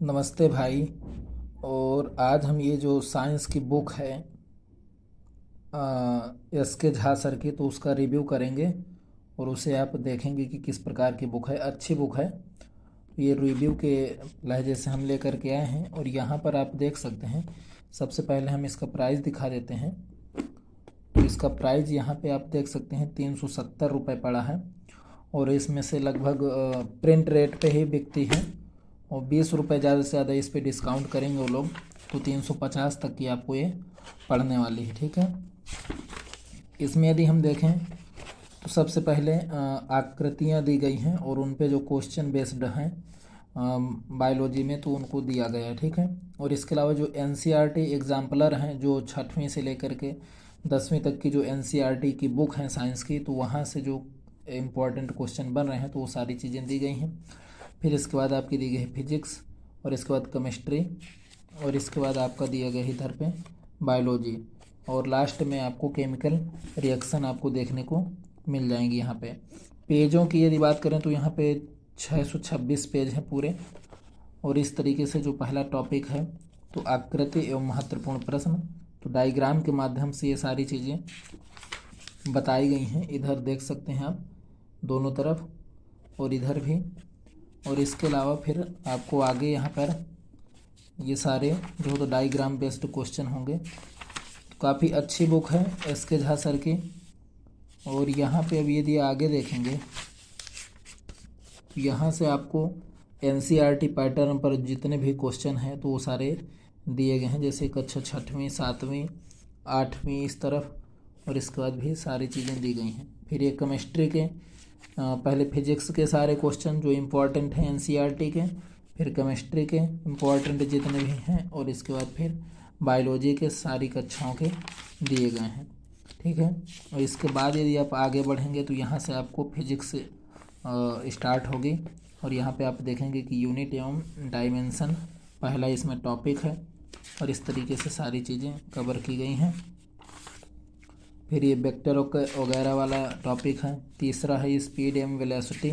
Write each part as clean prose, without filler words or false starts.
नमस्ते भाई। और आज हम ये जो साइंस की बुक है एस के झा सर की, तो उसका रिव्यू करेंगे और उसे आप देखेंगे कि किस प्रकार की बुक है। अच्छी बुक है। ये रिव्यू के लहजे से हम लेकर के आए हैं और यहाँ पर आप देख सकते हैं। सबसे पहले हम इसका प्राइस दिखा देते हैं। तो इसका प्राइस यहाँ पे आप देख सकते हैं 370 रुपये पड़ा है और इसमें से लगभग प्रिंट रेट पे ही बिकती है और 20 रुपये ज़्यादा से ज़्यादा इस पे डिस्काउंट करेंगे वो लोग, तो 350 तक की आपको ये पड़ने वाली है। ठीक है। इसमें यदि हम देखें तो सबसे पहले आकृतियाँ दी गई हैं और उन पे जो क्वेश्चन बेस्ड हैं बायोलॉजी में, तो उनको दिया गया है। ठीक है। और इसके अलावा जो एनसीईआरटी एग्जाम्पलर हैं, जो 6वीं से लेकर के 10वीं तक की जो एनसीईआरटी की बुक हैं साइंस की, तो वहाँ से जो इम्पोर्टेंट क्वेश्चन बन रहे हैं तो वो सारी चीज़ें दी गई हैं। फिर इसके बाद आपकी दी गई है फिजिक्स और इसके बाद केमिस्ट्री और इसके बाद आपका दिया गया है इधर पे बायोलॉजी और लास्ट में आपको केमिकल रिएक्शन आपको देखने को मिल जाएंगी। यहाँ पे पेजों की यदि बात करें तो यहाँ पे 626 पेज हैं पूरे। और इस तरीके से जो पहला टॉपिक है तो आकृति एवं महत्वपूर्ण प्रश्न, तो डायग्राम के माध्यम से ये सारी चीज़ें बताई गई हैं। इधर देख सकते हैं आप दोनों तरफ और इधर भी। और इसके अलावा फिर आपको आगे यहाँ पर ये सारे जो तो डायग्राम बेस्ड क्वेश्चन होंगे। तो काफ़ी अच्छी बुक है एस के झा सर की। और यहाँ पे अब यदि आगे देखेंगे तो यहाँ से आपको एनसीईआरटी पैटर्न पर जितने भी क्वेश्चन हैं तो वो सारे दिए गए हैं, जैसे कक्षा 6वीं 7वीं 8वीं इस तरफ। और इसके बाद भी सारी चीज़ें दी गई हैं। फिर ये केमिस्ट्री के पहले फिजिक्स के सारे क्वेश्चन जो इम्पोर्टेंट हैं एनसीईआरटी के, फिर केमिस्ट्री के इम्पोर्टेंट जितने भी हैं, और इसके बाद फिर बायोलॉजी के सारी कक्षाओं के दिए गए हैं। ठीक है। और इसके बाद यदि आप आगे बढ़ेंगे तो यहाँ से आपको फिजिक्स स्टार्ट होगी और यहाँ पे आप देखेंगे कि यूनिट एवं डायमेंशन पहला इसमें टॉपिक है और इस तरीके से सारी चीज़ें कवर की गई हैं। फिर ये वेक्टर वगैरह वाला टॉपिक है। तीसरा है स्पीड एवं वेलोसिटी।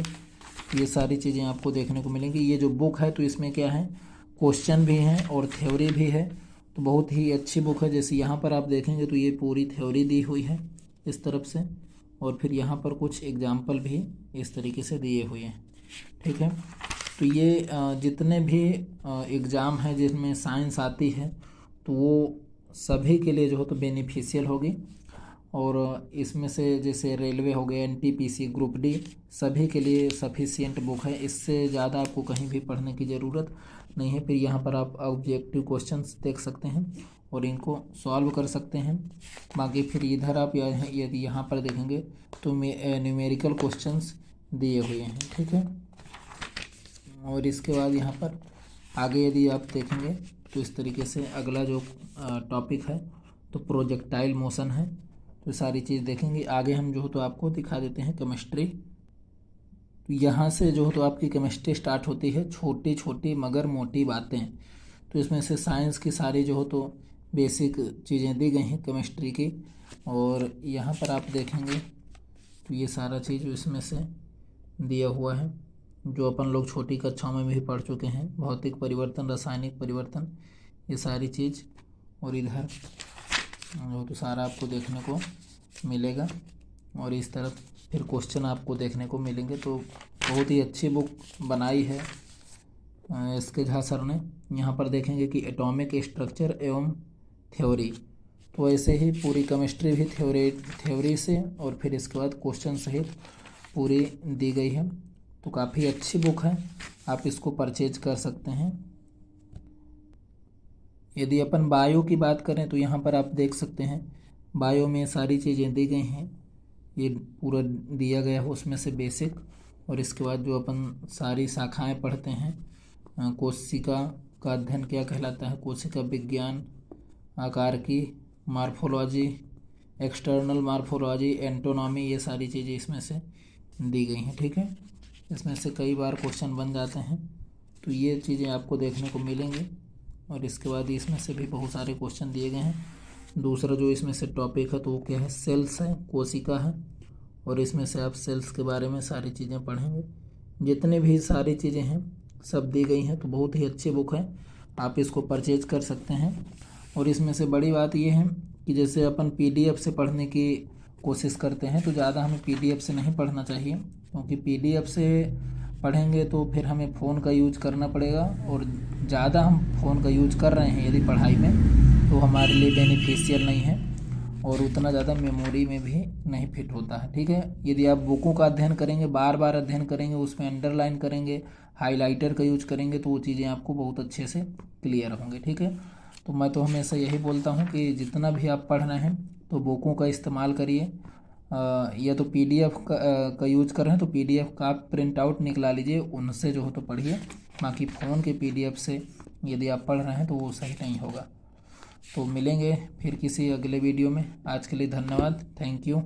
ये सारी चीज़ें आपको देखने को मिलेंगी। ये जो बुक है तो इसमें क्या है, क्वेश्चन भी हैं और थ्योरी भी है, तो बहुत ही अच्छी बुक है। जैसे यहाँ पर आप देखेंगे तो ये पूरी थ्योरी दी हुई है इस तरफ से, और फिर यहाँ पर कुछ एग्जाम्पल भी इस तरीके से दिए हुए हैं। ठीक है। तो ये जितने भी एग्ज़ाम हैं जिसमें साइंस आती है तो वो सभी के लिए जो हो तो बेनिफिशियल होगी। और इसमें से जैसे रेलवे हो गया, एनटीपीसी, ग्रुप डी, सभी के लिए सफिशियंट बुक है। इससे ज़्यादा आपको कहीं भी पढ़ने की ज़रूरत नहीं है। फिर यहाँ पर आप ऑब्जेक्टिव क्वेश्चंस देख सकते हैं और इनको सॉल्व कर सकते हैं। बाकी फिर इधर आप यदि यहाँ पर देखेंगे तो न्यूमेरिकल क्वेश्चंस दिए हुए हैं। ठीक है। और इसके बाद यहाँ पर आगे यदि आप देखेंगे तो इस तरीके से अगला जो टॉपिक है तो प्रोजेक्टाइल मोशन है। तो सारी चीज़ देखेंगे। आगे हम जो हो तो आपको दिखा देते हैं केमिस्ट्री। तो यहाँ से जो हो तो आपकी केमिस्ट्री स्टार्ट होती है, छोटी छोटी मगर मोटी बातें। तो इसमें से साइंस की सारी जो हो तो बेसिक चीज़ें दी गई हैं केमिस्ट्री की। और यहाँ पर आप देखेंगे तो ये सारा चीज़ इसमें से दिया हुआ है जो अपन लोग छोटी कक्षाओं में भी पढ़ चुके हैं। भौतिक परिवर्तन, रासायनिक परिवर्तन, ये सारी चीज़। और इधर तो सारा आपको देखने को मिलेगा और इस तरफ फिर क्वेश्चन आपको देखने को मिलेंगे। तो बहुत ही अच्छी बुक बनाई है एस के झा सर ने। यहाँ पर देखेंगे कि एटॉमिक स्ट्रक्चर एवं थ्योरी, तो ऐसे ही पूरी केमिस्ट्री भी थ्योरी से और फिर इसके बाद क्वेश्चन सहित पूरी दी गई है। तो काफ़ी अच्छी बुक है, आप इसको परचेज कर सकते हैं। यदि अपन बायो की बात करें तो यहाँ पर आप देख सकते हैं बायो में सारी चीज़ें दी गई हैं। ये पूरा दिया गया है उसमें से बेसिक। और इसके बाद जो अपन सारी शाखाएं पढ़ते हैं, कोशिका का अध्ययन क्या कहलाता है, कोशिका विज्ञान, आकार की मार्फोलॉजी, एक्सटर्नल मार्फोलॉजी, एंटोनॉमी, ये सारी चीज़ें इसमें से दी गई हैं। ठीक है। इसमें से कई बार क्वेश्चन बन जाते हैं, तो ये चीज़ें आपको देखने को मिलेंगी। और इसके बाद इसमें से भी बहुत सारे क्वेश्चन दिए गए हैं। दूसरा जो इसमें से टॉपिक है तो वो क्या है, सेल्स है, कोशिका है। और इसमें से आप सेल्स के बारे में सारी चीज़ें पढ़ेंगे। जितने भी सारी चीज़ें हैं सब दी गई हैं। तो बहुत ही अच्छी बुक है, आप इसको परचेज कर सकते हैं। और इसमें से बड़ी बात ये है कि जैसे अपन PDF से पढ़ने की कोशिश करते हैं तो ज़्यादा हमें PDF से नहीं पढ़ना चाहिए, क्योंकि PDF से पढ़ेंगे तो फिर हमें फ़ोन का यूज करना पड़ेगा, और ज़्यादा हम फ़ोन का यूज कर रहे हैं यदि पढ़ाई में तो हमारे लिए बेनिफिशियल नहीं है, और उतना ज़्यादा मेमोरी में भी नहीं फिट होता है। ठीक है, यदि आप बुकों का अध्ययन करेंगे, बार बार अध्ययन करेंगे, उसमें अंडरलाइन करेंगे, हाइलाइटर का यूज करेंगे, तो वो चीज़ें आपको बहुत अच्छे से क्लियर होंगे। ठीक है, तो मैं तो हमेशा यही बोलता हूँ कि जितना भी आप पढ़ रहे हैं तो बुकों का इस्तेमाल करिए, या तो PDF का यूज कर रहे हैं तो PDF का आप प्रिंट आउट निकला लीजिए, उनसे जो हो तो पढ़िए। बाकी फ़ोन के PDF से यदि आप पढ़ रहे हैं तो वो सही नहीं होगा। तो मिलेंगे फिर किसी अगले वीडियो में। आज के लिए धन्यवाद, थैंक यू।